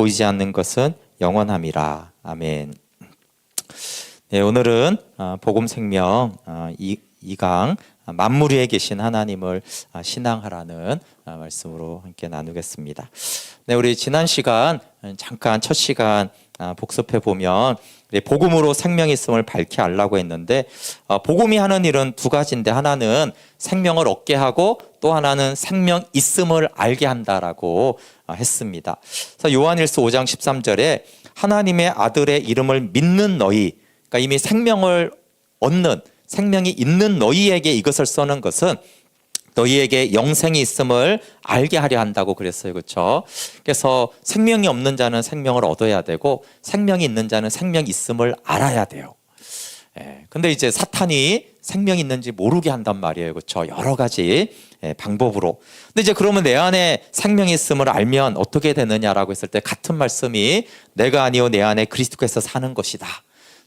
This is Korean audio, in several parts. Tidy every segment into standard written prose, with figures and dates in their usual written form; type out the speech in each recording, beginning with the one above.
보이지 않는 것은 영원함이라. 아멘. 네, 오늘은 복음 생명 2강 만물 위에 계신 하나님을 신앙하라는 말씀으로 함께 나누겠습니다. 네, 우리 지난 시간 잠깐 첫 시간 복습해 보면 복음으로 생명이 있음을 밝히 알라고 했는데, 복음이 하는 일은 두 가지인데, 하나는 생명을 얻게 하고 또 하나는 생명 있음을 알게 한다라고 했습니다. 그래서 요한일서 5장 13절에 하나님의 아들의 이름을 믿는 너희, 그러니까 이미 생명을 얻는, 생명이 있는 너희에게 이것을 써는 것은 너희에게 영생이 있음을 알게 하려 한다고 그랬어요. 그렇죠? 그래서 생명이 없는 자는 생명을 얻어야 되고 생명이 있는 자는 생명이 있음을 알아야 돼요. 근데 이제 사탄이 생명이 있는지 모르게 한단 말이에요. 그렇죠? 여러 가지 방법으로. 근데 이제 그러면 내 안에 생명이 있음을 알면 어떻게 되느냐라고 했을 때 같은 말씀이 내가 아니요 내 안에 그리스도께서 사는 것이다.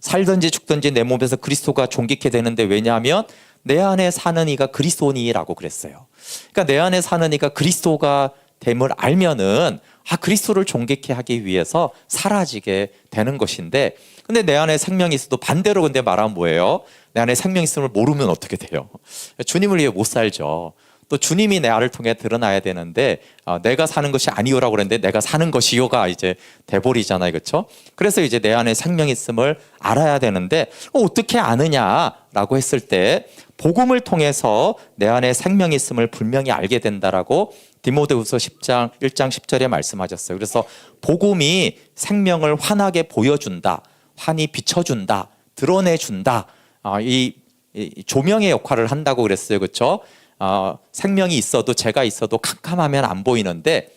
살든지 죽든지 내 몸에서 그리스도가 존귀케 되는데, 왜냐하면 내 안에 사는 이가 그리스도니라고 그랬어요. 그러니까 내 안에 사는 이가 그리스도가 됨을 알면은 그리스도를 존귀케 하기 위해서 사라지게 되는 것인데, 근데 내 안에 생명이 있어도 반대로 근데 말하면 뭐예요? 내 안에 생명이 있음을 모르면 어떻게 돼요? 주님을 위해 못 살죠. 또 주님이 내 안을 통해 드러나야 되는데 내가 사는 것이 아니오라고 그랬는데 내가 사는 것이요가 이제 돼버리잖아요. 그렇죠? 그래서 이제 내 안에 생명이 있음을 알아야 되는데 어떻게 아느냐라고 했을 때 복음을 통해서 내 안에 생명이 있음을 분명히 알게 된다라고 디모데후서 10장 1장 10절에 말씀하셨어요. 그래서 복음이 생명을 환하게 보여준다, 환히 비춰준다, 드러내준다, 이 조명의 역할을 한다고 그랬어요. 그렇죠? 생명이 있어도, 제가 있어도 캄캄하면 안 보이는데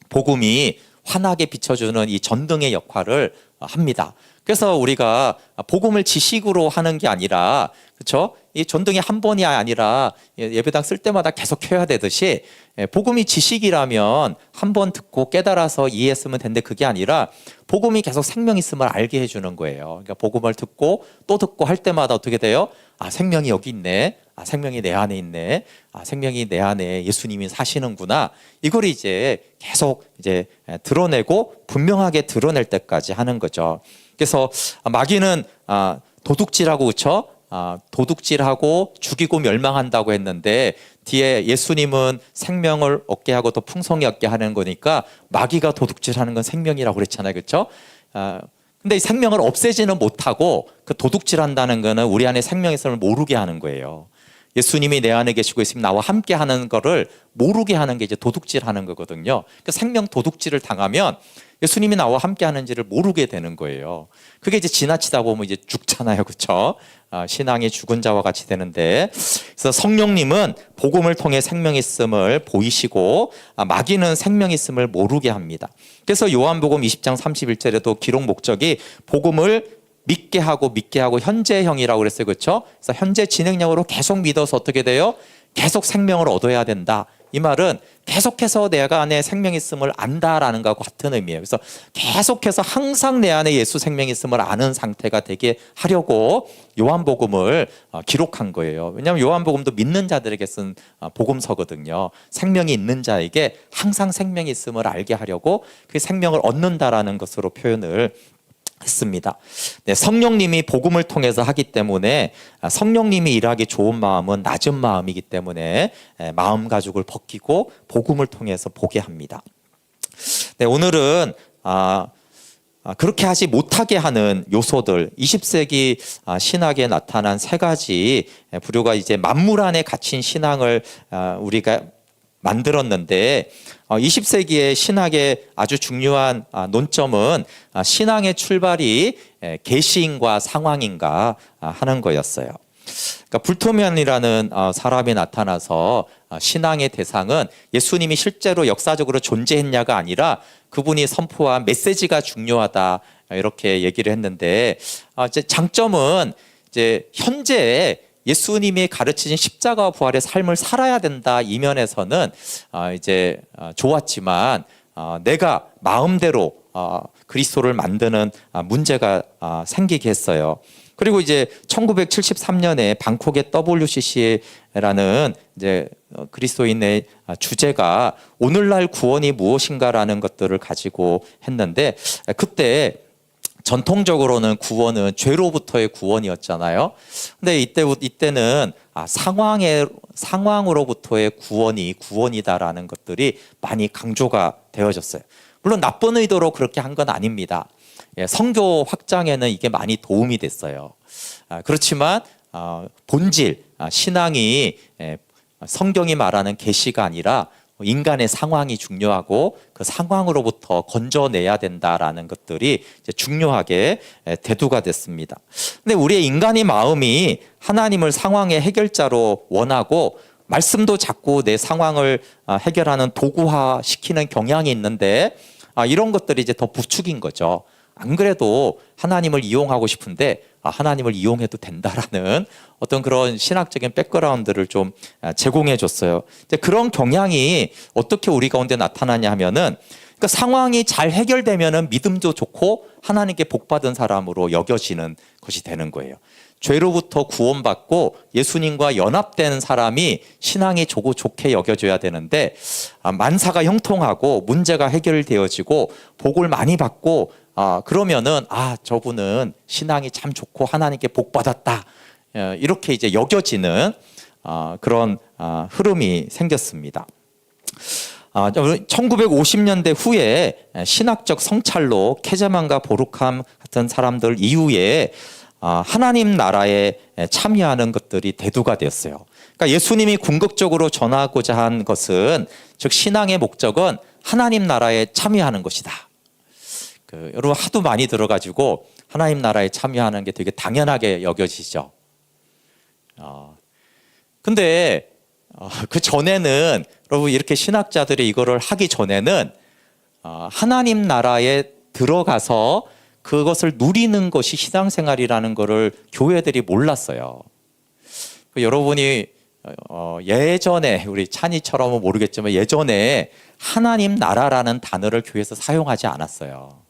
복음이 환하게 비춰주는 이 전등의 역할을 합니다. 그래서 우리가 복음을 지식으로 하는 게 아니라, 그렇죠? 이 전등이 한 번이 아니라 예배당 쓸 때마다 계속 켜야 되듯이, 복음이 지식이라면 한 번 듣고 깨달아서 이해했으면 되는데 그게 아니라 복음이 계속 생명 있음을 알게 해주는 거예요. 그러니까 복음을 듣고 또 듣고 할 때마다 어떻게 돼요? 생명이 여기 있네. 생명이 내 안에 있네. 생명이 내 안에 예수님이 사시는구나. 이걸 이제 계속 이제 드러내고 분명하게 드러낼 때까지 하는 거죠. 그래서 마귀는 도둑질하고, 그렇죠? 도둑질하고 죽이고 멸망한다고 했는데 뒤에 예수님은 생명을 얻게 하고 더 풍성히 얻게 하는 거니까 마귀가 도둑질하는 건 생명이라고 그랬잖아요. 그렇죠? 근데 이 생명을 없애지는 못하고 그 도둑질한다는 거는 우리 안에 생명이 있음을 모르게 하는 거예요. 예수님이 내 안에 계시고 있으면 나와 함께 하는 거를 모르게 하는 게 이제 도둑질하는 거거든요. 그러니까 생명 도둑질을 당하면 예수님이 나와 함께 하는지를 모르게 되는 거예요. 그게 이제 지나치다 보면 이제 죽잖아요. 그렇죠? 신앙이 죽은 자와 같이 되는데, 그래서 성령님은 복음을 통해 생명 있음을 보이시고 마귀는 생명 있음을 모르게 합니다. 그래서 요한복음 20장 31절에도 기록 목적이 복음을 믿게 하고 현재형이라고 그랬어요. 그렇죠? 그래서 현재 진행형으로 계속 믿어서 어떻게 돼요? 계속 생명을 얻어야 된다. 이 말은 계속해서 내가 안에 생명이 있음을 안다라는 것과 같은 의미예요. 그래서 계속해서 항상 내 안에 예수 생명이 있음을 아는 상태가 되게 하려고 요한복음을 기록한 거예요. 왜냐하면 요한복음도 믿는 자들에게 쓴 복음서거든요. 생명이 있는 자에게 항상 생명이 있음을 알게 하려고 그 생명을 얻는다라는 것으로 표현을 했습니다. 네, 성령님이 복음을 통해서 하기 때문에 성령님이 일하기 좋은 마음은 낮은 마음이기 때문에 마음 가죽을 벗기고 복음을 통해서 보게 합니다. 네, 오늘은 그렇게 하지 못하게 하는 요소들, 20세기 신학에 나타난 세 가지 부류가 이제 만물 안에 갇힌 신앙을 우리가 만들었는데, 20세기의 신학의 아주 중요한 논점은 신앙의 출발이 계시인가 상황인가 하는 거였어요. 그러니까 불토면이라는 사람이 나타나서 신앙의 대상은 예수님이 실제로 역사적으로 존재했냐가 아니라 그분이 선포한 메시지가 중요하다, 이렇게 얘기를 했는데, 이제 장점은 이제 현재 예수님이 가르치신 십자가와 부활의 삶을 살아야 된다, 이 면에서는 이제 좋았지만 내가 마음대로 그리스도를 만드는 문제가 생기게 했어요. 그리고 이제 1973년에 방콕의 WCC라는 이제 그리스도인의 주제가 오늘날 구원이 무엇인가라는 것들을 가지고 했는데, 그때 전통적으로는 구원은 죄로부터의 구원이었잖아요. 근데 이때는 상황으로부터의 구원이다라는 것들이 많이 강조가 되어졌어요. 물론 나쁜 의도로 그렇게 한 건 아닙니다. 성교 확장에는 이게 많이 도움이 됐어요. 그렇지만 본질, 신앙이 성경이 말하는 계시가 아니라 인간의 상황이 중요하고 그 상황으로부터 건져내야 된다라는 것들이 이제 중요하게 대두가 됐습니다. 근데 우리의 인간의 마음이 하나님을 상황의 해결자로 원하고 말씀도 자꾸 내 상황을 해결하는 도구화시키는 경향이 있는데, 이런 것들이 이제 더 부추긴 거죠. 안 그래도 하나님을 이용하고 싶은데 하나님을 이용해도 된다라는 어떤 그런 신학적인 백그라운드를 좀 제공해 줬어요. 그런 경향이 어떻게 우리 가운데 나타나냐 하면은, 그러니까 상황이 잘 해결되면은 믿음도 좋고 하나님께 복받은 사람으로 여겨지는 것이 되는 거예요. 죄로부터 구원받고 예수님과 연합된 사람이 신앙이 좋게 여겨져야 되는데, 만사가 형통하고 문제가 해결되어지고 복을 많이 받고 그러면은 저분은 신앙이 참 좋고 하나님께 복 받았다, 이렇게 이제 여겨지는 그런 흐름이 생겼습니다. 1950년대 후에 신학적 성찰로 케제만과 보룩함 같은 사람들 이후에 하나님 나라에 참여하는 것들이 대두가 되었어요. 그러니까 예수님이 궁극적으로 전하고자 한 것은, 즉 신앙의 목적은 하나님 나라에 참여하는 것이다. 여러분 하도 많이 들어가지고 하나님 나라에 참여하는 게 되게 당연하게 여겨지죠. 근데 그 전에는, 여러분 이렇게 신학자들이 이거를 하기 전에는 하나님 나라에 들어가서 그것을 누리는 것이 신앙생활이라는 것을 교회들이 몰랐어요. 여러분이 예전에, 우리 찬이처럼은 모르겠지만 예전에 하나님 나라라는 단어를 교회에서 사용하지 않았어요.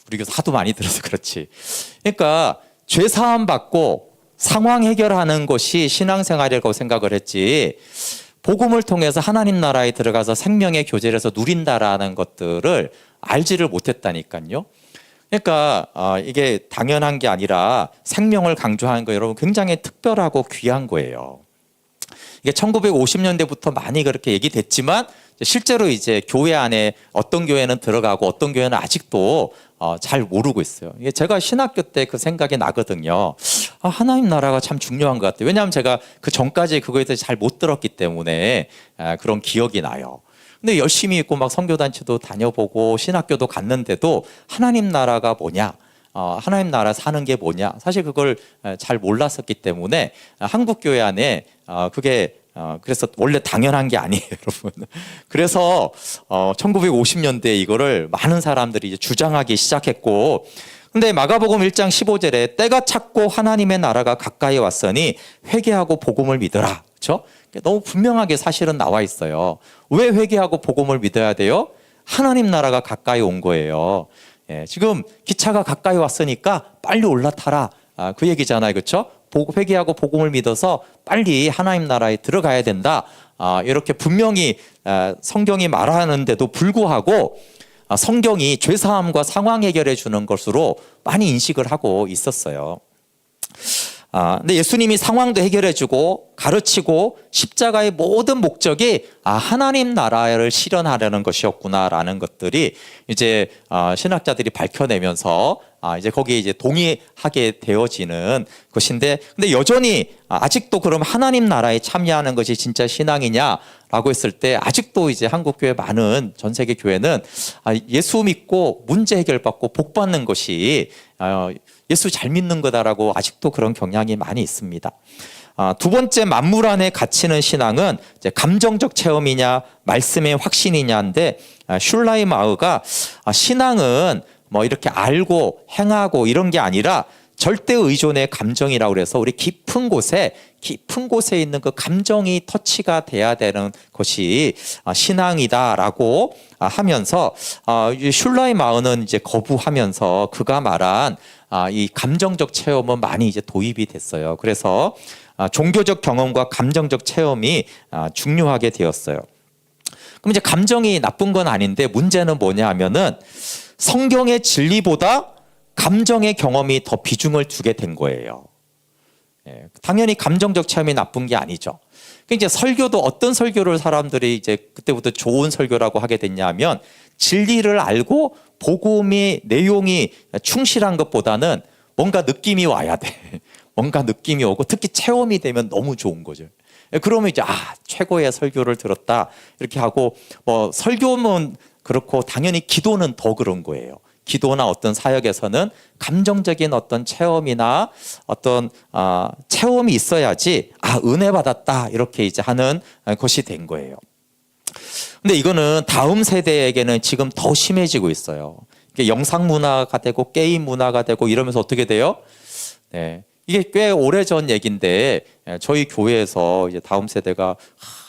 우리가 하도 많이 들어서 그렇지. 그러니까 죄 사함 받고 상황 해결하는 것이 신앙생활이라고 생각을 했지, 복음을 통해서 하나님 나라에 들어가서 생명의 교제에서 누린다라는 것들을 알지를 못했다니까요. 그러니까 이게 당연한 게 아니라 생명을 강조하는 거, 여러분 굉장히 특별하고 귀한 거예요. 이게 1950년대부터 많이 그렇게 얘기됐지만 실제로 이제 교회 안에 어떤 교회는 들어가고 어떤 교회는 아직도 잘 모르고 있어요. 이게 제가 신학교 때 그 생각이 나거든요. 하나님 나라가 참 중요한 것 같아요. 왜냐하면 제가 그 전까지 그거에 대해서 잘 못 들었기 때문에 그런 기억이 나요. 근데 열심히 있고 막 선교단체도 다녀보고 신학교도 갔는데도 하나님 나라가 뭐냐, 하나님 나라 사는 게 뭐냐, 사실 그걸 잘 몰랐었기 때문에 한국 교회 안에 그게 그래서 원래 당연한 게 아니에요, 여러분. 그래서 1950년대에 이거를 많은 사람들이 이제 주장하기 시작했고, 근데 마가복음 1장 15절에 때가 찼고 하나님의 나라가 가까이 왔으니 회개하고 복음을 믿으라. 그렇죠? 너무 분명하게 사실은 나와 있어요. 왜 회개하고 복음을 믿어야 돼요? 하나님 나라가 가까이 온 거예요. 지금 기차가 가까이 왔으니까 빨리 올라타라, 그 얘기잖아요. 그렇죠? 회개하고 복음을 믿어서 빨리 하나님 나라에 들어가야 된다, 이렇게 분명히 성경이 말하는데도 불구하고 성경이 죄사함과 상황 해결해 주는 것으로 많이 인식을 하고 있었어요. 근데 예수님이 상황도 해결해 주고 가르치고 십자가의 모든 목적이 하나님 나라를 실현하려는 것이었구나라는 것들이 이제 신학자들이 밝혀내면서 이제 거기에 이제 동의하게 되어지는 것인데, 근데 여전히 아직도 그럼 하나님 나라에 참여하는 것이 진짜 신앙이냐라고 했을 때, 아직도 이제 한국 교회 많은 전 세계 교회는 예수 믿고 문제 해결받고 복 받는 것이 예수 잘 믿는 거다라고 아직도 그런 경향이 많이 있습니다. 두 번째, 만물 안에 갇히는 신앙은 이제 감정적 체험이냐 말씀의 확신이냐인데, 슐라이마우가 신앙은 뭐 이렇게 알고 행하고 이런 게 아니라 절대 의존의 감정이라고 그래서 우리 깊은 곳에 깊은 곳에 있는 그 감정이 터치가 돼야 되는 것이 신앙이다라고 하면서 슐라이마흐는 이제 거부하면서 그가 말한 이 감정적 체험은 많이 이제 도입이 됐어요. 그래서 종교적 경험과 감정적 체험이 중요하게 되었어요. 그럼 이제 감정이 나쁜 건 아닌데 문제는 뭐냐 하면은 성경의 진리보다 감정의 경험이 더 비중을 두게 된 거예요. 당연히 감정적 체험이 나쁜 게 아니죠. 이제 설교도 어떤 설교를 사람들이 이제 그때부터 좋은 설교라고 하게 됐냐면 진리를 알고 복음의 내용이 충실한 것보다는 뭔가 느낌이 와야 돼. 뭔가 느낌이 오고 특히 체험이 되면 너무 좋은 거죠. 그러면 이제 최고의 설교를 들었다 이렇게 하고 뭐 설교는 그렇고 당연히 기도는 더 그런 거예요. 기도나 어떤 사역에서는 감정적인 어떤 체험이나 어떤 체험이 있어야지 은혜 받았다 이렇게 이제 하는 것이 된 거예요. 근데 이거는 다음 세대에게는 지금 더 심해지고 있어요. 이게 영상 문화가 되고 게임 문화가 되고 이러면서 어떻게 돼요? 네. 이게 꽤 오래전 얘기인데 저희 교회에서 이제 다음 세대가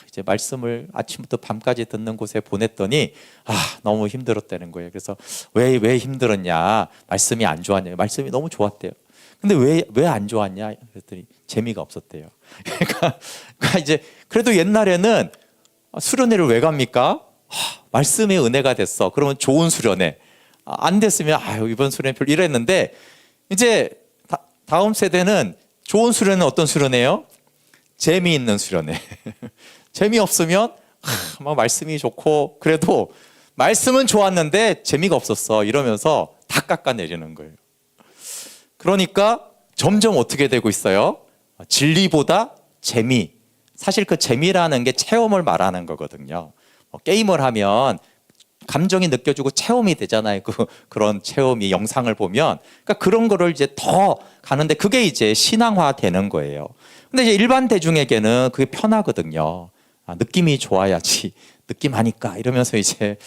이제 말씀을 아침부터 밤까지 듣는 곳에 보냈더니 너무 힘들었다는 거예요. 그래서 왜 힘들었냐? 말씀이 안 좋았냐? 말씀이 너무 좋았대요. 근데 왜 안 좋았냐? 그랬더니 재미가 없었대요. 그러니까 이제 그래도 옛날에는 수련회를 왜 갑니까? 말씀의 은혜가 됐어. 그러면 좋은 수련회. 안 됐으면 이번 수련회 별로 이랬는데 이제 다음 세대는 좋은 수련회는 어떤 수련회예요? 재미있는 수련회. 재미없으면 막 말씀이 좋고 그래도 말씀은 좋았는데 재미가 없었어 이러면서 다 깎아내리는 거예요. 그러니까 점점 어떻게 되고 있어요? 진리보다 재미. 사실 그 재미라는 게 체험을 말하는 거거든요. 게임을 하면 감정이 느껴지고 체험이 되잖아요. 그런 체험이 영상을 보면 그러니까 그런 거를 이제 더 가는데 그게 이제 신앙화 되는 거예요. 근데 이제 일반 대중에게는 그게 편하거든요. 느낌이 좋아야지 느낌하니까 이러면서 이제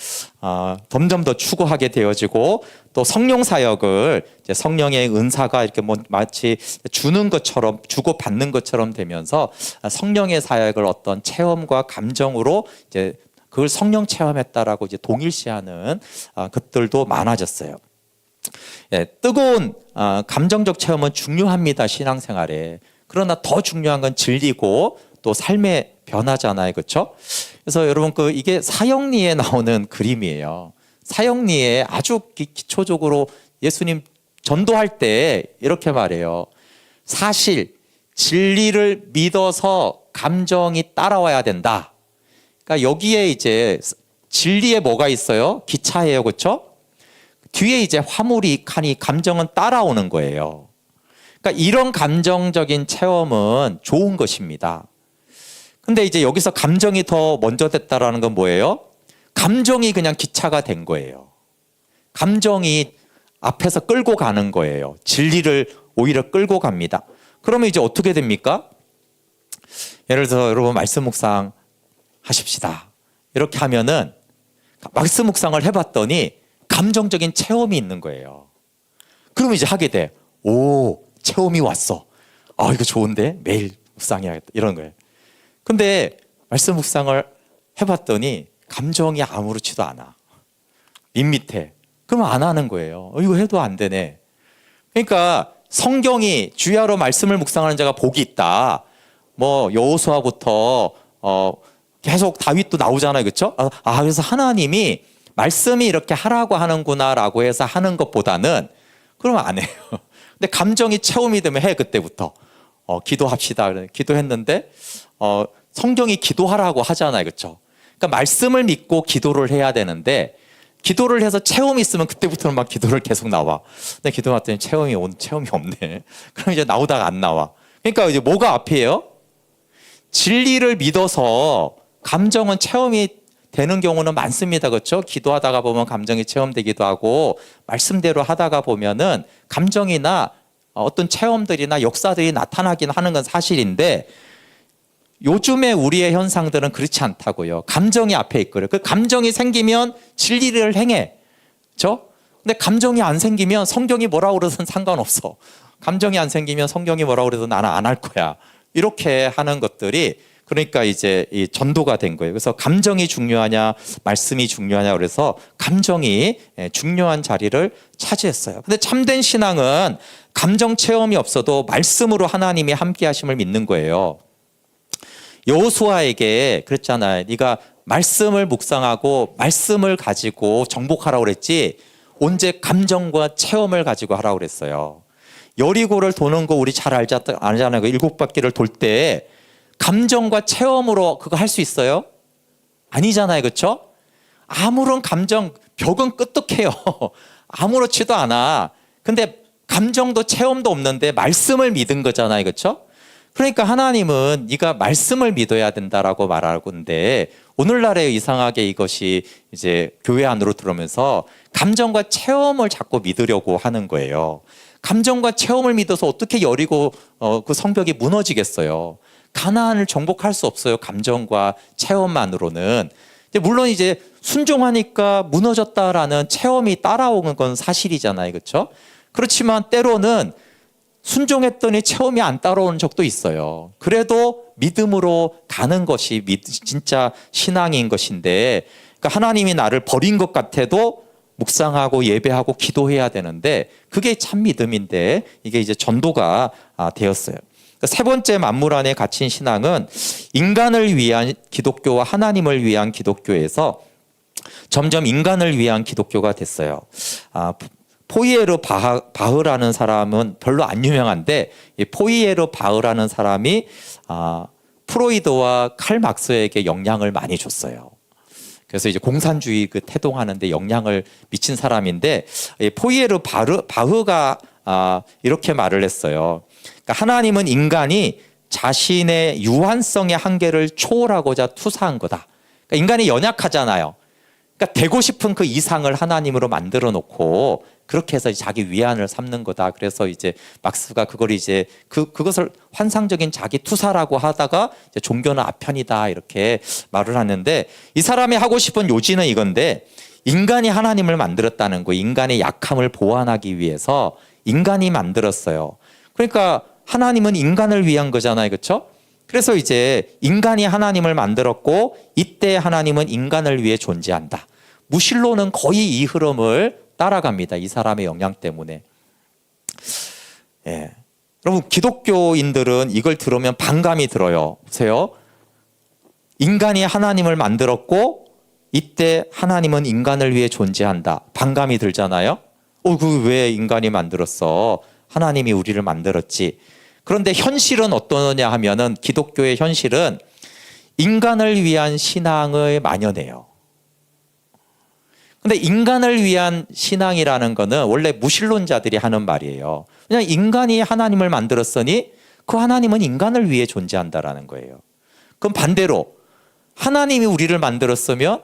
점점 더 추구하게 되어지고 또 성령 사역을 이제 성령의 은사가 이렇게 마치 주는 것처럼 주고 받는 것처럼 되면서 성령의 사역을 어떤 체험과 감정으로 이제 그걸 성령 체험했다라고 이제 동일시하는 것들도 많아졌어요. 뜨거운 감정적 체험은 중요합니다, 신앙생활에. 그러나 더 중요한 건 진리고 또 삶의 변화잖아요, 그렇죠? 그래서 여러분 이게 사형리에 나오는 그림이에요. 사형리에 아주 기초적으로 예수님 전도할 때 이렇게 말해요. 사실 진리를 믿어서 감정이 따라와야 된다. 그러니까 여기에 이제 진리에 뭐가 있어요? 기차예요, 그렇죠? 뒤에 이제 화물이 칸이 감정은 따라오는 거예요. 그러니까 이런 감정적인 체험은 좋은 것입니다. 근데 이제 여기서 감정이 더 먼저 됐다라는 건 뭐예요? 감정이 그냥 기차가 된 거예요. 감정이 앞에서 끌고 가는 거예요. 진리를 오히려 끌고 갑니다. 그러면 이제 어떻게 됩니까? 예를 들어서 여러분 말씀 묵상 하십시다. 이렇게 하면은 말씀 묵상을 해봤더니 감정적인 체험이 있는 거예요. 그러면 이제 하게 돼. 체험이 왔어. 이거 좋은데 매일 묵상해야겠다. 이런 거예요. 근데 말씀 묵상을 해봤더니 감정이 아무렇지도 않아. 밋밋해. 그러면 안 하는 거예요. 이거 해도 안 되네. 그러니까 성경이 주야로 말씀을 묵상하는 자가 복이 있다. 뭐 여호수아부터 계속 다윗도 나오잖아요, 그렇죠? 그래서 하나님이 말씀이 이렇게 하라고 하는구나라고 해서 하는 것보다는 그러면 안 해요. 근데 감정이 체험이 되면 해 그때부터. 기도합시다. 기도했는데 성경이 기도하라고 하잖아요, 그렇죠? 그러니까 말씀을 믿고 기도를 해야 되는데 기도를 해서 체험이 있으면 그때부터는 막 기도를 계속 나와. 근데 기도했더니 체험이 없네. 그럼 이제 나오다가 안 나와. 그러니까 이제 뭐가 앞이에요? 진리를 믿어서 감정은 체험이 되는 경우는 많습니다, 그렇죠? 기도하다가 보면 감정이 체험되기도 하고 말씀대로 하다가 보면은 감정이나 어떤 체험들이나 역사들이 나타나긴 하는 건 사실인데 요즘에 우리의 현상들은 그렇지 않다고요. 감정이 앞에 있거든요. 그 감정이 생기면 진리를 행해. 그렇죠? 근데 감정이 안 생기면 성경이 뭐라고 그러든 상관없어. 감정이 안 생기면 성경이 뭐라고 그래도 나는 안 할 거야. 이렇게 하는 것들이 그러니까 이제 이 전도가 된 거예요. 그래서 감정이 중요하냐, 말씀이 중요하냐, 그래서 감정이 중요한 자리를 차지했어요. 근데 참된 신앙은 감정 체험이 없어도 말씀으로 하나님이 함께 하심을 믿는 거예요. 여호수아에게 그랬잖아요. 네가 말씀을 묵상하고 말씀을 가지고 정복하라고 그랬지 언제 감정과 체험을 가지고 하라고 그랬어요. 여리고를 도는 거 우리 잘 알잖아요. 그 7바퀴를 돌 때 감정과 체험으로 그거 할 수 있어요? 아니잖아요. 그렇죠? 아무런 감정, 벽은 끄떡해요. 아무렇지도 않아. 근데 감정도 체험도 없는데 말씀을 믿은 거잖아요. 그렇죠? 그러니까 하나님은 네가 말씀을 믿어야 된다라고 말하고 있는데 오늘날에 이상하게 이것이 이제 교회 안으로 들어오면서 감정과 체험을 자꾸 믿으려고 하는 거예요. 감정과 체험을 믿어서 어떻게 여리고 그 성벽이 무너지겠어요. 가나안을 정복할 수 없어요. 감정과 체험만으로는. 물론 이제 순종하니까 무너졌다라는 체험이 따라오는 건 사실이잖아요. 그렇죠? 그렇지만 때로는 순종했더니 체험이 안 따라오는 적도 있어요. 그래도 믿음으로 가는 것이 진짜 신앙인 것인데 그러니까 하나님이 나를 버린 것 같아도 묵상하고 예배하고 기도해야 되는데 그게 참 믿음인데 이게 이제 전도가 되었어요. 세 번째 만물 안에 갇힌 신앙은 인간을 위한 기독교와 하나님을 위한 기독교에서 점점 인간을 위한 기독교가 됐어요. 포이에르 바흐라는 사람은 별로 안 유명한데 이 포이에르 바흐라는 사람이 프로이드와 칼 막스에게 영향을 많이 줬어요. 그래서 이제 공산주의 그 태동하는데 영향을 미친 사람인데 포이에르 바흐가 이렇게 말을 했어요. 그러니까 하나님은 인간이 자신의 유한성의 한계를 초월하고자 투사한 거다. 그러니까 인간이 연약하잖아요. 그러니까 되고 싶은 그 이상을 하나님으로 만들어 놓고 그렇게 해서 자기 위안을 삼는 거다. 그래서 이제 막스가 그걸 이제 그것을 환상적인 자기 투사라고 하다가 이제 종교는 아편이다 이렇게 말을 하는데 이 사람이 하고 싶은 요지는 이건데 인간이 하나님을 만들었다는 거, 인간의 약함을 보완하기 위해서 인간이 만들었어요. 그러니까 하나님은 인간을 위한 거잖아요. 그렇죠? 그래서 이제 인간이 하나님을 만들었고 이때 하나님은 인간을 위해 존재한다. 무신론은 거의 이 흐름을 따라갑니다. 이 사람의 영향 때문에. 예. 여러분 기독교인들은 이걸 들으면 반감이 들어요. 보세요. 인간이 하나님을 만들었고 이때 하나님은 인간을 위해 존재한다. 반감이 들잖아요. 그 왜 인간이 만들었어? 하나님이 우리를 만들었지. 그런데 현실은 어떠냐 하면은 기독교의 현실은 인간을 위한 신앙을 만연해요. 근데 인간을 위한 신앙이라는 거는 원래 무신론자들이 하는 말이에요. 그냥 인간이 하나님을 만들었으니 그 하나님은 인간을 위해 존재한다라는 거예요. 그럼 반대로 하나님이 우리를 만들었으면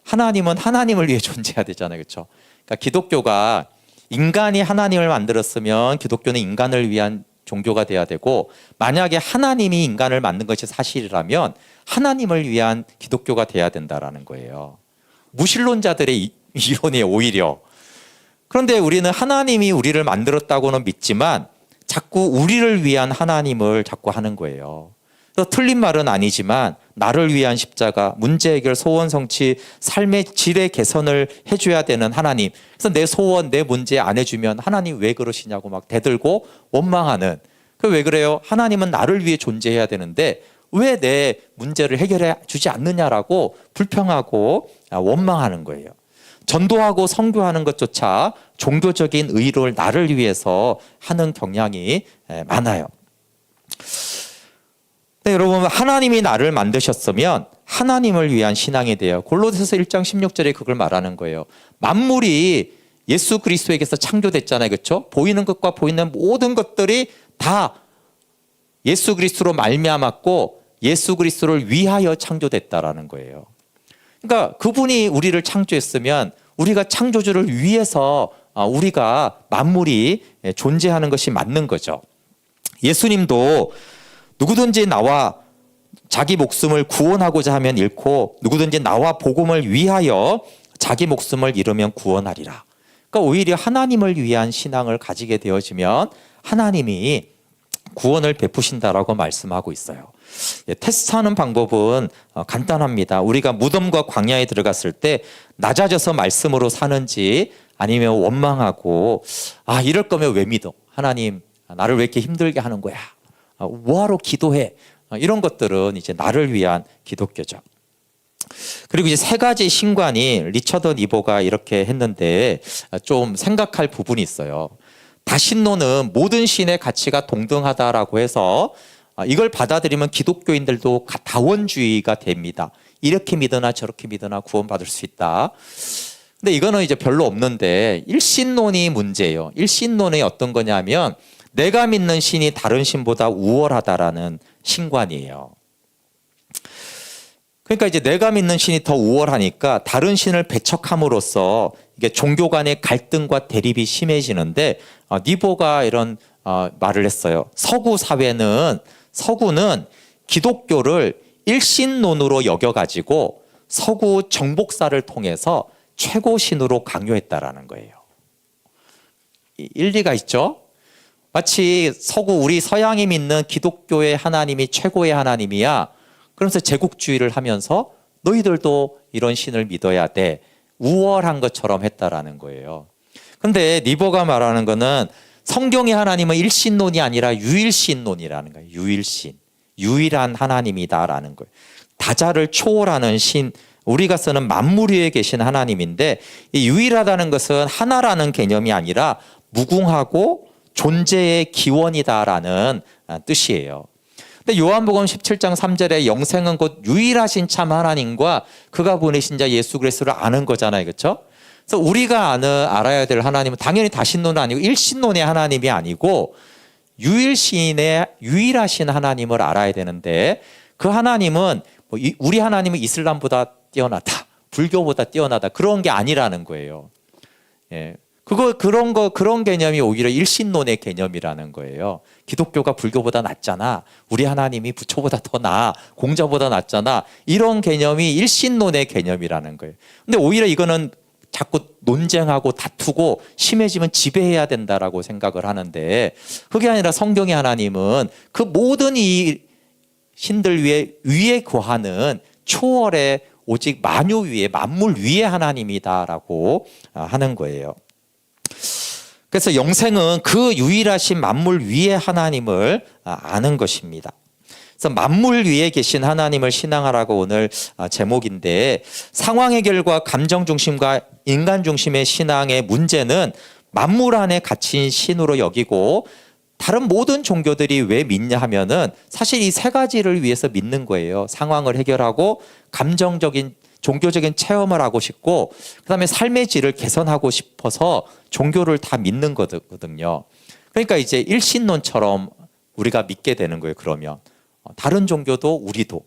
하나님은 하나님을 위해 존재해야 되잖아요. 그렇죠? 그러니까 기독교가 인간이 하나님을 만들었으면 기독교는 인간을 위한 종교가 돼야 되고 만약에 하나님이 인간을 만든 것이 사실이라면 하나님을 위한 기독교가 돼야 된다라는 거예요. 무신론자들의 이론이에요. 오히려. 그런데 우리는 하나님이 우리를 만들었다고는 믿지만 자꾸 우리를 위한 하나님을 자꾸 하는 거예요. 그래서 틀린 말은 아니지만 나를 위한 십자가, 문제 해결, 소원 성취, 삶의 질의 개선을 해줘야 되는 하나님. 그래서 내 소원, 내 문제 안 해주면 하나님 왜 그러시냐고 막 대들고 원망하는. 왜 그래요? 하나님은 나를 위해 존재해야 되는데 왜 내 문제를 해결해 주지 않느냐라고 불평하고 원망하는 거예요. 전도하고 선교하는 것조차 종교적인 의를 나를 위해서 하는 경향이 많아요. 네, 여러분 하나님이 나를 만드셨으면 하나님을 위한 신앙이 돼요. 골로새서 1장 16절에 그걸 말하는 거예요. 만물이 예수 그리스도에게서 창조됐잖아요. 그렇죠? 보이는 것과 보이는 모든 것들이 다 예수 그리스도로 말미암았고 예수 그리스도를 위하여 창조됐다라는 거예요. 그러니까 그분이 우리를 창조했으면 우리가 창조주를 위해서 우리가 만물이 존재하는 것이 맞는 거죠. 예수님도 누구든지 나와 자기 목숨을 구원하고자 하면 잃고 누구든지 나와 복음을 위하여 자기 목숨을 잃으면 구원하리라. 그러니까 오히려 하나님을 위한 신앙을 가지게 되어지면 하나님이 구원을 베푸신다라고 말씀하고 있어요. 테스트하는 방법은 간단합니다. 우리가 무덤과 광야에 들어갔을 때 낮아져서 말씀으로 사는지 아니면 원망하고 이럴 거면 왜 믿어? 하나님 나를 왜 이렇게 힘들게 하는 거야? 뭐하러 기도해? 이런 것들은 이제 나를 위한 기독교죠. 그리고 이제 세 가지 신관이 리처드 니보가 이렇게 했는데 좀 생각할 부분이 있어요. 다신론은 모든 신의 가치가 동등하다라고 해서 이걸 받아들이면 기독교인들도 다원주의가 됩니다. 이렇게 믿으나 저렇게 믿으나 구원받을 수 있다. 근데 이거는 이제 별로 없는데 일신론이 문제예요. 일신론이 어떤 거냐면 내가 믿는 신이 다른 신보다 우월하다라는 신관이에요. 그러니까 이제 내가 믿는 신이 더 우월하니까 다른 신을 배척함으로써 이게 종교 간의 갈등과 대립이 심해지는데 니보가 이런 말을 했어요. 서구는 기독교를 일신론으로 여겨가지고 서구 정복사를 통해서 최고신으로 강요했다라는 거예요. 일리가 있죠? 마치 우리 서양이 믿는 기독교의 하나님이 최고의 하나님이야. 그러면서 제국주의를 하면서 너희들도 이런 신을 믿어야 돼. 우월한 것처럼 했다라는 거예요. 근데 니보가 말하는 거는 성경의 하나님은 일신론이 아니라 유일신론이라는 거예요. 유일신. 유일한 하나님이다라는 거예요. 다자를 초월하는 신, 우리가 쓰는 만물 위에 계신 하나님인데 이 유일하다는 것은 하나라는 개념이 아니라 무궁하고 존재의 기원이다라는 뜻이에요. 근데 요한복음 17장 3절에 영생은 곧 유일하신 참 하나님과 그가 보내신 자 예수 그리스도를 아는 거잖아요. 그렇죠? 그래서 우리가 알아야 될 하나님은 당연히 다신론은 아니고 일신론의 하나님이 아니고 유일하신 하나님을 알아야 되는데 그 하나님은 우리 하나님은 이슬람보다 뛰어나다, 불교보다 뛰어나다 그런 게 아니라는 거예요. 예. 그런 개념이 오히려 일신론의 개념이라는 거예요. 기독교가 불교보다 낫잖아. 우리 하나님이 부처보다 더 나아. 공자보다 낫잖아. 이런 개념이 일신론의 개념이라는 거예요. 근데 오히려 이거는 자꾸 논쟁하고 다투고 심해지면 지배해야 된다라고 생각을 하는데 그게 아니라 성경의 하나님은 그 모든 이 신들 위에 거하는 초월의 오직 만유 위에 만물 위에 하나님이다라고 하는 거예요. 그래서 영생은 그 유일하신 만물 위의 하나님을 아는 것입니다. 그래서 만물 위에 계신 하나님을 신앙하라고 오늘 제목인데 상황 해결과 감정 중심과 인간 중심의 신앙의 문제는 만물 안에 갇힌 신으로 여기고 다른 모든 종교들이 왜 믿냐 하면은 사실 이 세 가지를 위해서 믿는 거예요. 상황을 해결하고 감정적인 종교적인 체험을 하고 싶고 그다음에 삶의 질을 개선하고 싶어서 종교를 다 믿는 거거든요. 그러니까 이제 일신론처럼 우리가 믿게 되는 거예요. 그러면 다른 종교도 우리도.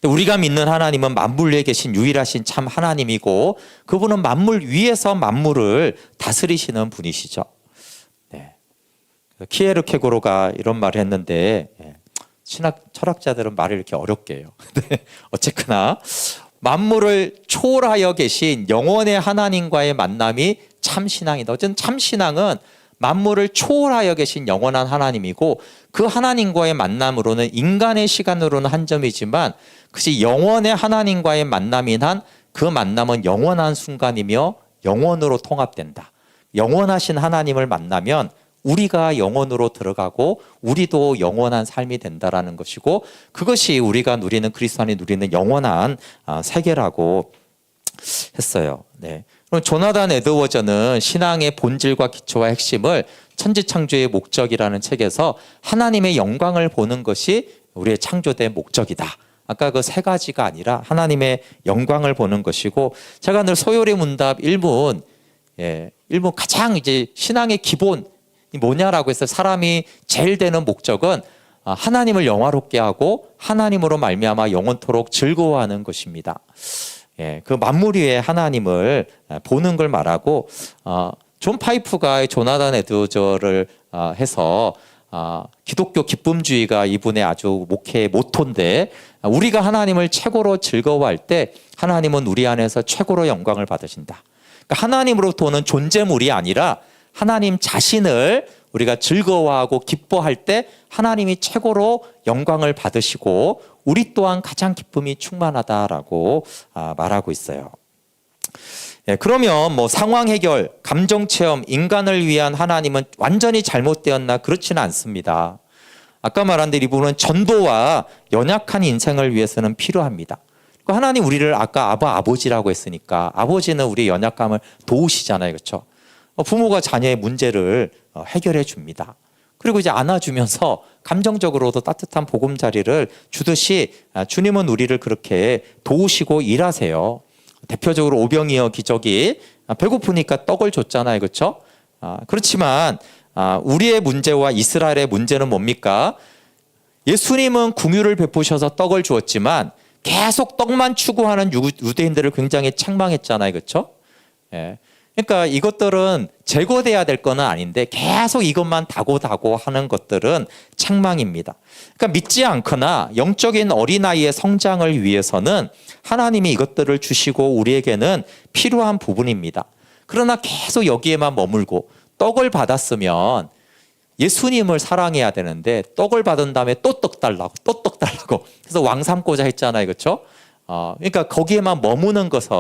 우리가 믿는 하나님은 만물 위에 계신 유일하신 참 하나님이고 그분은 만물 위에서 만물을 다스리시는 분이시죠. 네. 키에르케고르가 이런 말을 했는데 철학자들은 말을 이렇게 어렵게 해요. 어쨌거나 만물을 초월하여 계신 영원의 하나님과의 만남이 참 신앙이다. 어쨌든 참 신앙은 만물을 초월하여 계신 영원한 하나님이고 그 하나님과의 만남으로는 인간의 시간으로는 한 점이지만 그것이 영원의 하나님과의 만남인 한 그 만남은 영원한 순간이며 영원으로 통합된다. 영원하신 하나님을 만나면 우리가 영원으로 들어가고 우리도 영원한 삶이 된다라는 것이고 그것이 우리가 누리는 그리스도 안에 누리는 영원한 세계라고 했어요. 네. 그럼 조나단 에드워즈는 신앙의 본질과 기초와 핵심을 천지창조의 목적이라는 책에서 하나님의 영광을 보는 것이 우리의 창조된 목적이다. 아까 그 세 가지가 아니라 하나님의 영광을 보는 것이고 제가 늘 소요리 문답 1문 가장 이제 신앙의 기본 뭐냐라고 해서 사람이 제일 되는 목적은 하나님을 영화롭게 하고 하나님으로 말미암아 영원토록 즐거워하는 것입니다. 그 만물 위의 하나님을 보는 걸 말하고 존 파이프가 조나단 에드워즈를 해서 기독교 기쁨주의가 이분의 아주 목회의 모토인데 우리가 하나님을 최고로 즐거워할 때 하나님은 우리 안에서 최고로 영광을 받으신다. 그러니까 하나님으로부터 오는 존재물이 아니라 하나님 자신을 우리가 즐거워하고 기뻐할 때 하나님이 최고로 영광을 받으시고 우리 또한 가장 기쁨이 충만하다라고 말하고 있어요. 그러면 뭐 상황 해결, 감정 체험, 인간을 위한 하나님은 완전히 잘못되었나? 그렇지는 않습니다. 아까 말한 대로 이 부분은 전도와 연약한 인생을 위해서는 필요합니다. 하나님 우리를 아까 아버지라고 했으니까 아버지는 우리의 연약함을 도우시잖아요. 그렇죠? 부모가 자녀의 문제를 해결해 줍니다. 그리고 이제 안아주면서 감정적으로도 따뜻한 보금자리를 주듯이 주님은 우리를 그렇게 도우시고 일하세요. 대표적으로 오병이어 기적이 배고프니까 떡을 줬잖아요. 그렇죠? 그렇지만 우리의 문제와 이스라엘의 문제는 뭡니까? 예수님은 긍휼을 베푸셔서 떡을 주었지만 계속 떡만 추구하는 유대인들을 굉장히 책망했잖아요. 그렇죠? 그러니까 이것들은 제거돼야 될 거는 아닌데 계속 이것만 다고 하는 것들은 책망입니다. 그러니까 믿지 않거나 영적인 어린아이의 성장을 위해서는 하나님이 이것들을 주시고 우리에게는 필요한 부분입니다. 그러나 계속 여기에만 머물고 떡을 받았으면 예수님을 사랑해야 되는데 떡을 받은 다음에 또 떡 달라고 또 떡 달라고 그래서 왕 삼고자 했잖아요. 그렇죠? 그러니까 거기에만 머무는 것은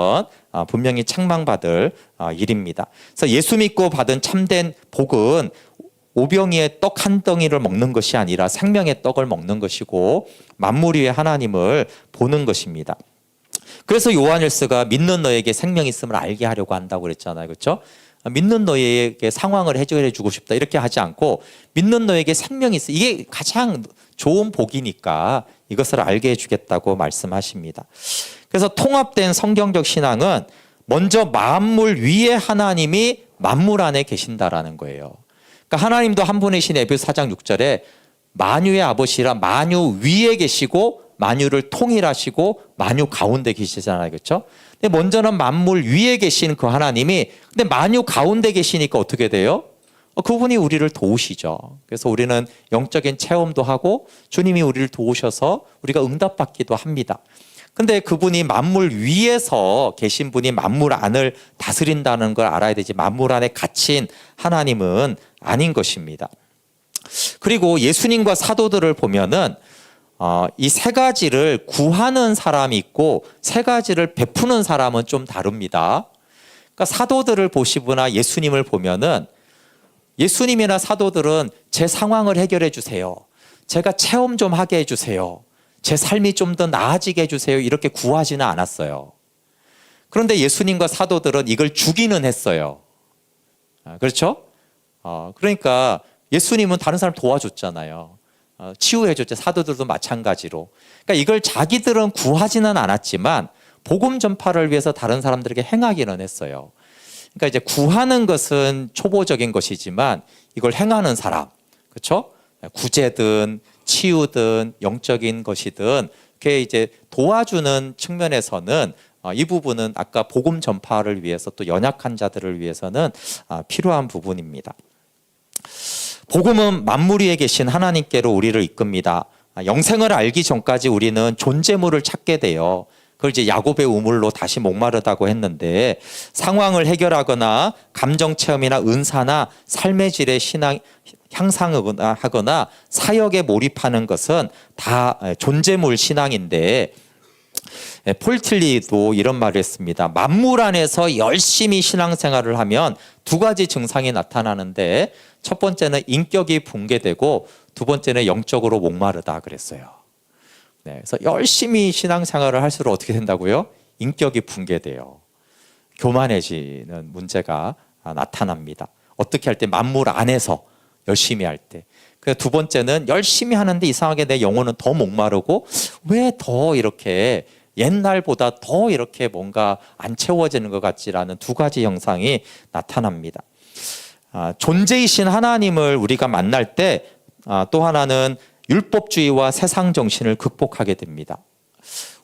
분명히 책망받을 일입니다. 그래서 예수 믿고 받은 참된 복은 오병이의 떡 한 덩이를 먹는 것이 아니라 생명의 떡을 먹는 것이고 만물 위의 하나님을 보는 것입니다. 그래서 요한일서가 믿는 너에게 생명이 있음을 알게 하려고 한다고 그랬잖아요. 그렇죠? 믿는 너에게 상황을 해결해 주고 싶다 이렇게 하지 않고 믿는 너에게 생명이 있어. 이게 가장 좋은 복이니까 이것을 알게 해주겠다고 말씀하십니다. 그래서 통합된 성경적 신앙은 먼저 만물 위에 하나님이 만물 안에 계신다라는 거예요. 그러니까 하나님도 한 분이신 에베소 4장 6절에 만유의 아버지라 만유 위에 계시고 만유를 통일하시고 만유 가운데 계시잖아요. 그렇죠? 근데 먼저는 만물 위에 계신 그 하나님이 근데 만유 가운데 계시니까 어떻게 돼요? 그분이 우리를 도우시죠. 그래서 우리는 영적인 체험도 하고 주님이 우리를 도우셔서 우리가 응답받기도 합니다. 근데 그분이 만물 위에서 계신 분이 만물 안을 다스린다는 걸 알아야 되지 만물 안에 갇힌 하나님은 아닌 것입니다. 그리고 예수님과 사도들을 보면은 이 세 가지를 구하는 사람이 있고 세 가지를 베푸는 사람은 좀 다릅니다. 그러니까 사도들을 보시거나 예수님을 보면은 예수님이나 사도들은 제 상황을 해결해 주세요. 제가 체험 좀 하게 해주세요. 제 삶이 좀 더 나아지게 해주세요. 이렇게 구하지는 않았어요. 그런데 예수님과 사도들은 이걸 주기는 했어요. 그렇죠? 그러니까 예수님은 다른 사람 도와줬잖아요. 치유해줬죠. 사도들도 마찬가지로. 그러니까 이걸 자기들은 구하지는 않았지만 복음 전파를 위해서 다른 사람들에게 행하기는 했어요. 그러니까 이제 구하는 것은 초보적인 것이지만 이걸 행하는 사람, 그렇죠? 구제든 치유든 영적인 것이든 그게 이제 도와주는 측면에서는 이 부분은 아까 복음 전파를 위해서 또 연약한 자들을 위해서는 필요한 부분입니다. 복음은 만물 위에 계신 하나님께로 우리를 이끕니다. 영생을 알기 전까지 우리는 존재물을 찾게 돼요. 그걸 이제 야곱의 우물로 다시 목마르다고 했는데 상황을 감정 체험이나 은사나 삶의 질의 신앙 향상하거나 사역에 몰입하는 것은 다 존재물 신앙인데 폴틀리도 이런 말을 했습니다. 만물 안에서 열심히 신앙생활을 하면 두 가지 증상이 나타나는데 첫 번째는 인격이 붕괴되고 두 번째는 영적으로 목마르다 그랬어요. 그래서 열심히 신앙생활을 할수록 어떻게 된다고요? 인격이 붕괴돼요. 교만해지는 문제가 나타납니다. 어떻게 할 때? 만물 안에서 열심히 할 때. 두 번째는 열심히 하는데 이상하게 내 영혼은 더 목마르고 왜 더 이렇게 옛날보다 더 이렇게 뭔가 안 채워지는 것 같지라는 두 가지 형상이 나타납니다. 존재이신 하나님을 우리가 만날 때 또 하나는 율법주의와 세상 정신을 극복하게 됩니다.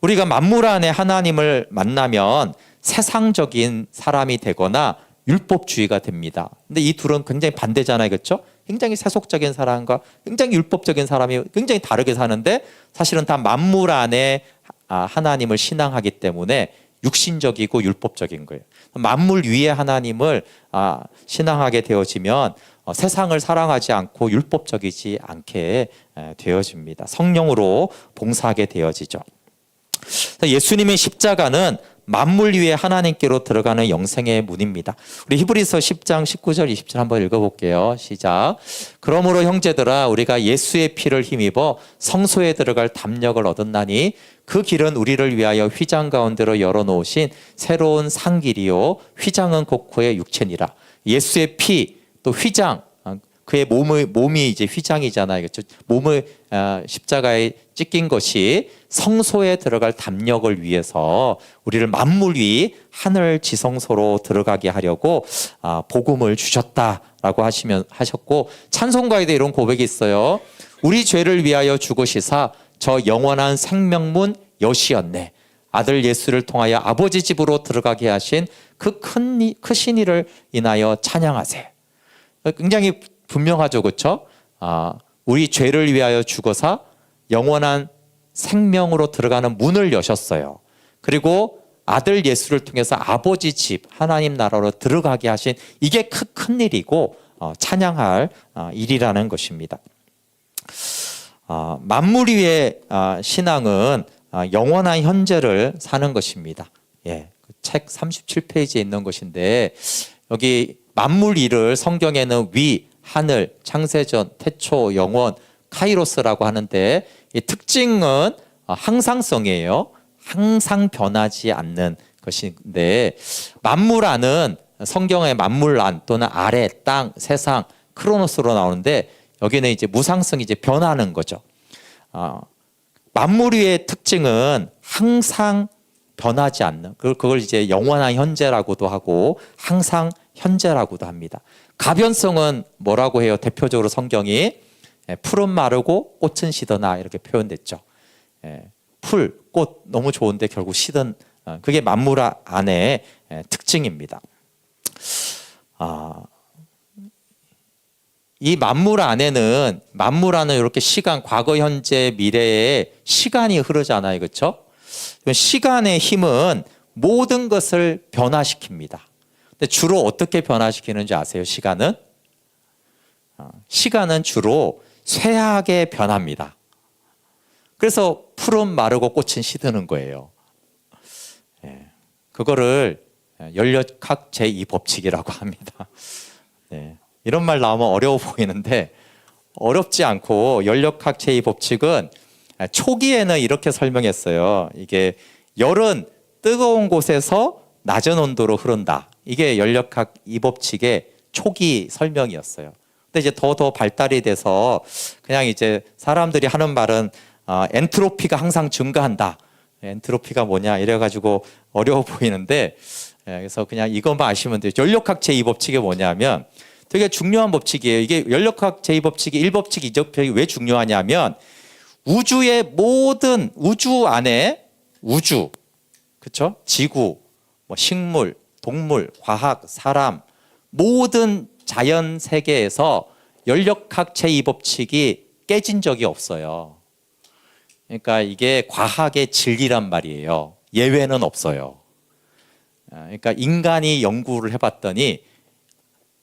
우리가 만물 안에 하나님을 만나면 세상적인 사람이 되거나 율법주의가 됩니다. 근데 이 둘은 굉장히 반대잖아요. 그렇죠? 굉장히 세속적인 사람과 굉장히 율법적인 사람이 굉장히 다르게 사는데 사실은 다 만물 안에 하나님을 신앙하기 때문에 육신적이고 율법적인 거예요. 만물 위에 하나님을 신앙하게 되어지면 세상을 사랑하지 않고 율법적이지 않게 되어집니다. 성령으로 봉사하게 되어지죠. 예수님의 십자가는 만물 위에 하나님께로 들어가는 영생의 문입니다. 우리 히브리서 10장 19절 20절 한번 읽어볼게요. 시작. 그러므로 형제들아 우리가 예수의 피를 힘입어 성소에 들어갈 담력을 얻었나니 그 길은 우리를 위하여 휘장 가운데로 열어놓으신 새로운 상길이요 휘장은 곧 그의 육체니라. 예수의 피 또 휘장, 그의 몸이 이제 휘장이잖아요. 그렇죠? 몸을 십자가에 찢긴 것이 성소에 들어갈 담력을 위해서 우리를 만물 위 하늘 지성소로 들어가게 하려고 복음을 주셨다라고 하셨고, 찬송가에도 이런 고백이 있어요. 우리 죄를 위하여 죽으시사 저 영원한 생명문 여시었네. 아들 예수를 통하여 아버지 집으로 들어가게 하신 그 크신 이를 인하여 찬양하세. 굉장히 분명하죠, 그렇죠? 우리 죄를 위하여 죽어서 영원한 생명으로 들어가는 문을 여셨어요. 그리고 아들 예수를 통해서 아버지 집 하나님 나라로 들어가게 하신 이게 큰 일이고 찬양할 일이라는 것입니다. 만물 위의 신앙은 영원한 현재를 사는 것입니다. 예, 책 37페이지에 있는 것인데 여기 만물 위를 성경에는 위, 하늘, 창세전, 태초, 영원, 카이로스라고 하는데 이 특징은 항상성이에요. 항상 변하지 않는 것인데 만물 안은 성경의 만물 안 또는 아래, 땅, 세상, 크로노스로 나오는데 여기는 이제 무상성이 이제 변하는 거죠. 만물 위의 특징은 항상 변하지 않는 그걸 이제 영원한 현재라고도 하고 항상 현재라고도 합니다. 가변성은 뭐라고 해요? 대표적으로 성경이 풀은 마르고 꽃은 시드나 이렇게 표현됐죠. 풀, 꽃 너무 좋은데 결국 시든 그게 만물 안의 특징입니다. 이 만물 안에는 이렇게 시간, 과거, 현재, 미래에 시간이 흐르잖아요, 그렇죠? 시간의 힘은 모든 것을 변화시킵니다. 근데 주로 어떻게 변화시키는지 아세요? 시간은 주로 쇠하게 변합니다. 그래서 풀은 마르고 꽃은 시드는 거예요. 그거를 연력학 제2법칙이라고 합니다. 이런 말 나오면 어려워 보이는데 어렵지 않고 연력학 제2법칙은 초기에는 이렇게 설명했어요. 이게 열은 뜨거운 곳에서 낮은 온도로 흐른다. 이게 연력학 2법칙의 초기 설명이었어요. 근데 이제 더 발달이 돼서 그냥 이제 사람들이 하는 말은 엔트로피가 항상 증가한다. 엔트로피가 뭐냐 이래가지고 어려워 보이는데 그래서 그냥 이것만 아시면 돼요. 연력학 제2법칙이 뭐냐면 되게 중요한 법칙이에요. 이게 연력학 제2법칙이 1법칙, 2법칙이 왜 중요하냐면 우주의 모든 우주 안에 그렇죠? 지구, 식물, 동물, 과학, 사람 모든 자연 세계에서 연력학 제2법칙이 깨진 적이 없어요. 그러니까 이게 과학의 진리란 말이에요. 예외는 없어요. 그러니까 인간이 연구를 해봤더니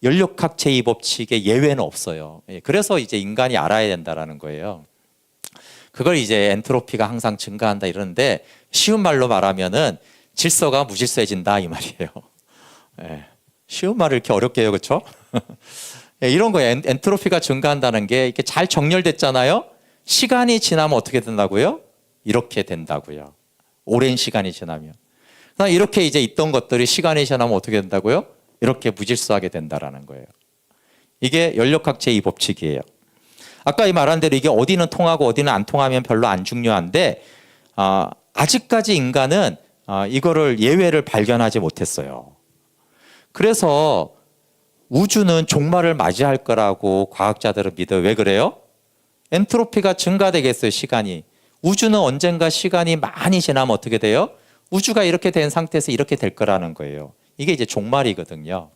연력학 제2법칙의 예외는 없어요. 그래서 이제 인간이 알아야 된다라는 거예요. 그걸 이제 엔트로피가 항상 증가한다 이러는데 쉬운 말로 말하면은 질서가 무질서해진다 이 말이에요. 쉬운 말을 이렇게 어렵게 해요, 그렇죠? 이런 거예요. 엔트로피가 증가한다는 게 이렇게 잘 정렬됐잖아요. 시간이 지나면 어떻게 된다고요? 이렇게 된다고요. 오랜 시간이 지나면. 이렇게 이제 있던 것들이 시간이 지나면 어떻게 된다고요? 이렇게 무질서하게 된다라는 거예요. 이게 연력학 제2법칙이에요. 아까 이 말한 대로 이게 어디는 통하고 어디는 안 통하면 별로 안 중요한데 아직까지 인간은 이거를 예외를 발견하지 못했어요. 그래서 우주는 종말을 맞이할 거라고 과학자들은 믿어요. 왜 그래요? 엔트로피가 증가되겠어요, 시간이. 우주는 언젠가 시간이 많이 지나면 어떻게 돼요? 우주가 이렇게 된 상태에서 이렇게 될 거라는 거예요. 이게 이제 종말이거든요.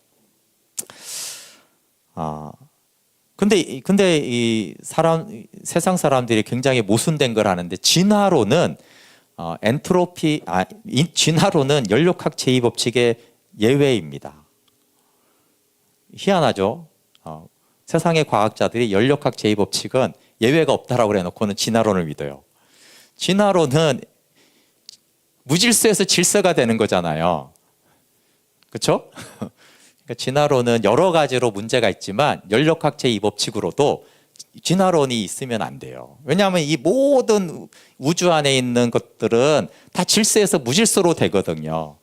근데 이 세상 사람들이 굉장히 모순된 걸 하는데 진화론은 진화론은 연력학 제2법칙의 예외입니다. 희한하죠. 세상의 과학자들이 연력학 제2법칙은 예외가 없다라고 해놓고는 진화론을 믿어요. 진화론은 무질서에서 질서가 되는 거잖아요. 그렇죠? 그러니까 진화론은 여러 가지로 문제가 있지만 연력학 제2법칙으로도 진화론이 있으면 안 돼요. 왜냐하면 이 모든 우주 안에 있는 것들은 다 질서에서 무질서로 되거든요.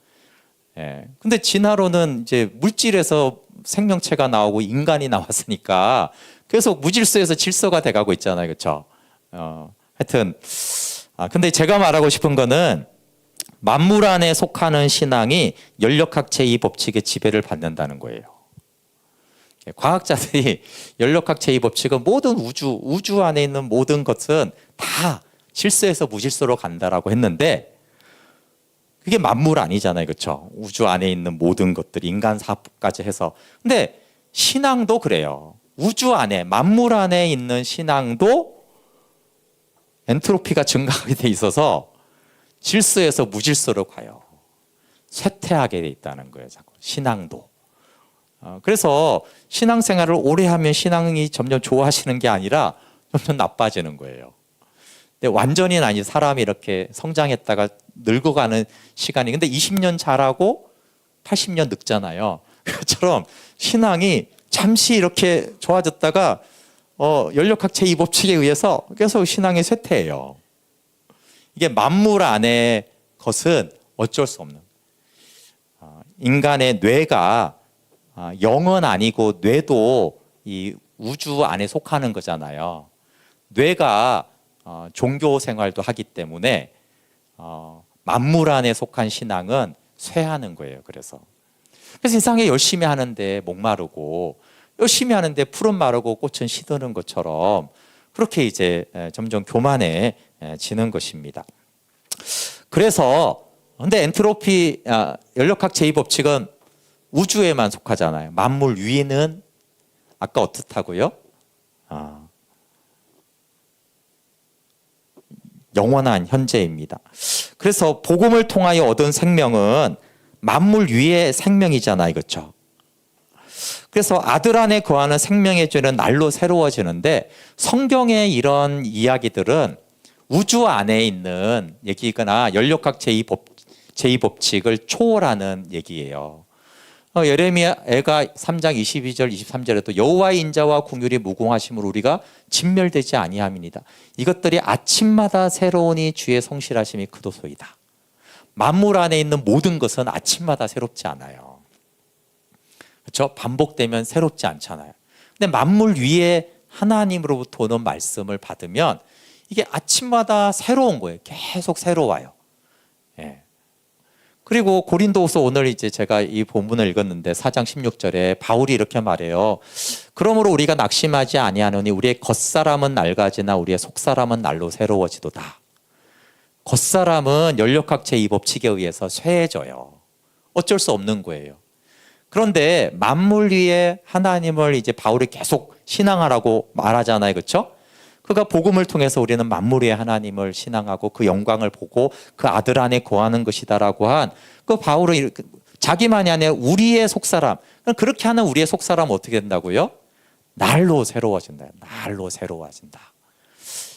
예. 근데 진화론은 이제 물질에서 생명체가 나오고 인간이 나왔으니까 계속 무질서에서 질서가 돼가고 있잖아요. 그렇죠? 하여튼 근데 제가 말하고 싶은 거는 만물 안에 속하는 신앙이 연력학 제2법칙의 지배를 받는다는 거예요. 과학자들이 연력학 제2법칙은 모든 우주 안에 있는 모든 것은 다 질서에서 무질서로 간다라고 했는데 그게 만물 아니잖아요. 그렇죠? 우주 안에 있는 모든 것들, 인간 사업까지 해서. 근데 신앙도 그래요. 우주 안에, 만물 안에 있는 신앙도 엔트로피가 증가하게 돼 있어서 질서에서 무질서로 가요. 쇠퇴하게 돼 있다는 거예요. 자꾸 신앙도. 그래서 신앙생활을 오래 하면 신앙이 점점 좋아지는 게 아니라 점점 나빠지는 거예요. 근데 완전히는 아니 사람이 이렇게 성장했다가 늙어가는 시간이 근데 20년 자라고 80년 늙잖아요. 그처럼 신앙이 잠시 이렇게 좋아졌다가 연력학 제2법칙에 의해서 계속 신앙이 쇠퇴해요. 이게 만물 안의 것은 어쩔 수 없는 인간의 뇌가 영은 아니고 뇌도 이 우주 안에 속하는 거잖아요. 뇌가 종교 생활도 하기 때문에 만물 안에 속한 신앙은 쇠하는 거예요. 그래서 세상에 열심히 하는데 목마르고 열심히 하는데 풀은 마르고 꽃은 시드는 것처럼 그렇게 이제 점점 교만해지는 것입니다. 그래서 근데 엔트로피 연력학 제2법칙은 우주에만 속하잖아요. 만물 위는 아까 어떻다고요? 영원한 현재입니다. 그래서 복음을 통하여 얻은 생명은 만물 위의 생명이잖아요. 그렇죠? 그래서 아들 안에 거하는 생명의 죄는 날로 새로워지는데 성경의 이런 이야기들은 우주 안에 있는 얘기거나 연력학 제2법칙을 초월하는 얘기예요. 예레미야가 3장 22절 23절에도 여호와의 인자와 긍휼이 무궁하심으로 우리가 진멸되지 아니함이니이다. 이것들이 아침마다 새로우니 주의 성실하심이 크도소이다. 만물 안에 있는 모든 것은 아침마다 새롭지 않아요. 그렇죠? 반복되면 새롭지 않잖아요. 근데 만물 위에 하나님으로부터 오는 말씀을 받으면 이게 아침마다 새로운 거예요. 계속 새로워요. 예. 그리고 고린도후서 오늘 이제 제가 이 본문을 읽었는데 4장 16절에 바울이 이렇게 말해요. 그러므로 우리가 낙심하지 아니하노니 우리의 겉사람은 낡아지나 우리의 속사람은 날로 새로워지도다. 겉사람은 연력학 제2법칙에 의해서 쇠해져요. 어쩔 수 없는 거예요. 그런데 만물 위에 하나님을 이제 바울이 계속 신앙하라고 말하잖아요. 그렇죠? 그가 복음을 통해서 우리는 만물 위의 하나님을 신앙하고 그 영광을 보고 그 아들 안에 거하는 것이다라고 한 그 바울은 이렇게 자기만이 아니라 우리의 속사람, 그렇게 하는 우리의 속사람은 어떻게 된다고요? 날로 새로워진다. 날로 새로워진다.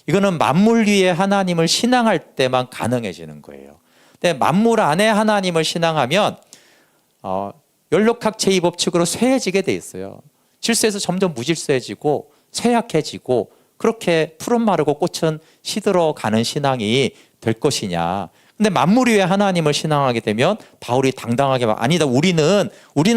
이거는 만물 위에 하나님을 신앙할 때만 가능해지는 거예요. 근데 만물 안에 하나님을 신앙하면 연력학 제2법칙으로 쇠해지게 돼 있어요. 질서에서 점점 무질서해지고 쇠약해지고 그렇게 푸른 마르고 꽃은 시들어 가는 신앙이 될 것이냐. 근데 만물 위에 하나님을 신앙하게 되면 바울이 당당하게 아니다. 우리는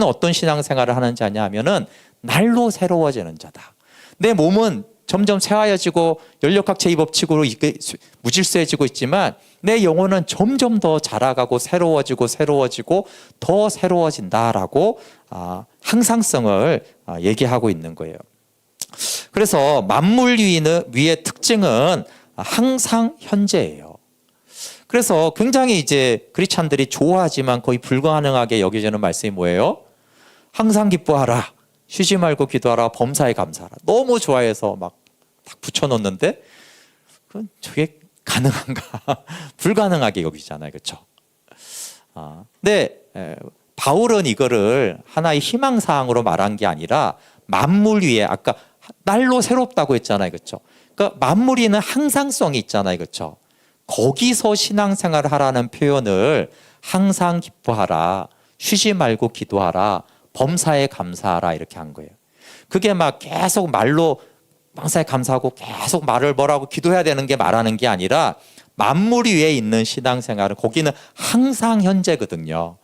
어떤 신앙생활을 하는지 아냐 하면은 날로 새로워지는 자다. 내 몸은 점점 새하여지고 연력학 제2법칙으로 무질서해지고 있지만 내 영혼은 점점 더 자라가고 새로워지고 더 새로워진다라고 항상성을 얘기하고 있는 거예요. 그래서 만물 위의 특징은 항상 현재예요. 그래서 굉장히 이제 크리스찬들이 좋아하지만 거의 불가능하게 여겨지는 말씀이 뭐예요? 항상 기뻐하라. 쉬지 말고 기도하라. 범사에 감사하라. 너무 좋아해서 막 딱 붙여놓는데 그건 저게 가능한가? 불가능하게 여기잖아요. 그렇죠? 근데 바울은 이거를 하나의 희망사항으로 말한 게 아니라 만물 위에 아까 날로 새롭다고 했잖아요. 그렇죠? 그러니까 만물 위에는 항상성이 있잖아요. 그렇죠? 거기서 신앙생활을 하라는 표현을 항상 기뻐하라, 쉬지 말고 기도하라, 범사에 감사하라 이렇게 한 거예요. 그게 막 계속 말로 범사에 감사하고 계속 말을 뭐라고 기도해야 되는 게 말하는 게 아니라 만물 위에 있는 신앙생활은 거기는 항상 현재거든요.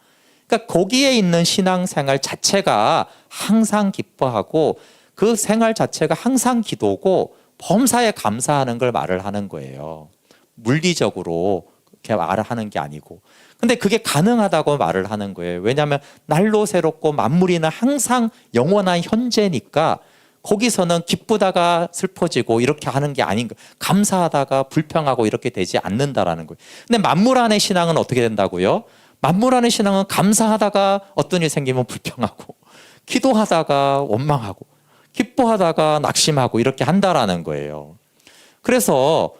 그러니까 거기에 있는 신앙생활 자체가 항상 기뻐하고 그 생활 자체가 항상 기도고 범사에 감사하는 걸 말을 하는 거예요. 물리적으로 그렇게 말을 하는 게 아니고. 근데 그게 가능하다고 말을 하는 거예요. 왜냐하면 날로 새롭고 만물이는 항상 영원한 현재니까 거기서는 기쁘다가 슬퍼지고 이렇게 하는 게 아닌 거예요. 감사하다가 불평하고 이렇게 되지 않는다라는 거예요. 근데 만물 안의 신앙은 어떻게 된다고요? 만물 안의 신앙은 감사하다가 어떤 일이 생기면 불평하고 기도하다가 원망하고 기뻐하다가 낙심하고 이렇게 한다라는 거예요. 그래서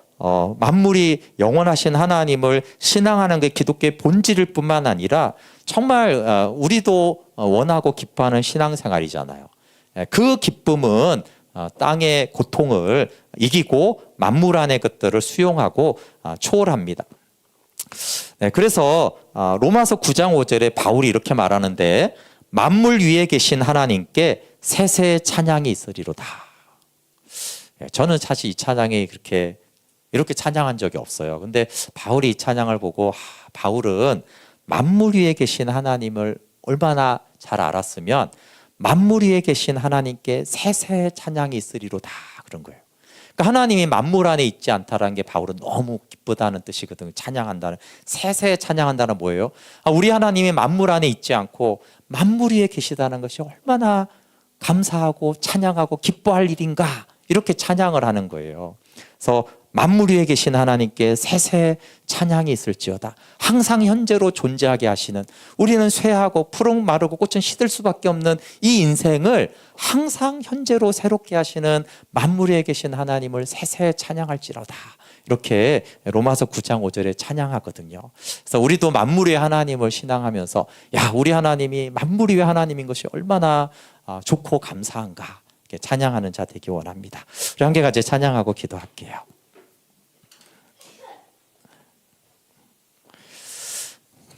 만물이 영원하신 하나님을 신앙하는 게 기독교의 본질일 뿐만 아니라 정말 우리도 원하고 기뻐하는 신앙생활이잖아요. 그 기쁨은 땅의 고통을 이기고 만물 안의 것들을 수용하고 초월합니다. 네, 그래서 로마서 9장 5절에 바울이 이렇게 말하는데 만물 위에 계신 하나님께 세세의 찬양이 있으리로다. 저는 사실 이 찬양이 이렇게 찬양한 적이 없어요. 근데 바울이 이 찬양을 보고 바울은 만물 위에 계신 하나님을 얼마나 잘 알았으면 만물 위에 계신 하나님께 세세의 찬양이 있으리로다 그런 거예요. 그러니까 하나님이 만물 안에 있지 않다라는 게 바울은 너무 기쁘다는 뜻이거든요. 찬양한다는, 세세의 찬양한다는 뭐예요? 우리 하나님이 만물 안에 있지 않고 만물 위에 계시다는 것이 얼마나 감사하고 찬양하고 기뻐할 일인가 이렇게 찬양을 하는 거예요. 그래서 만물 위에 계신 하나님께 세세 찬양이 있을지어다. 항상 현재로 존재하게 하시는, 우리는 쇠하고 푸른 마르고 꽃은 시들 수밖에 없는 이 인생을 항상 현재로 새롭게 하시는 만물 위에 계신 하나님을 세세 찬양할지로다. 이렇게 로마서 9장 5절에 찬양하거든요. 그래서 우리도 만물 위에 하나님을 신앙하면서 우리 하나님이 만물 위에 하나님인 것이 얼마나 좋고 감사한가 이렇게 찬양하는 자 되기 원합니다. 우리 함께 같이 찬양하고 기도할게요.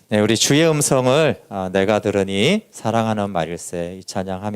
네, 우리 주의 음성을 내가 들으니 사랑하는 말일세 이 찬양하면서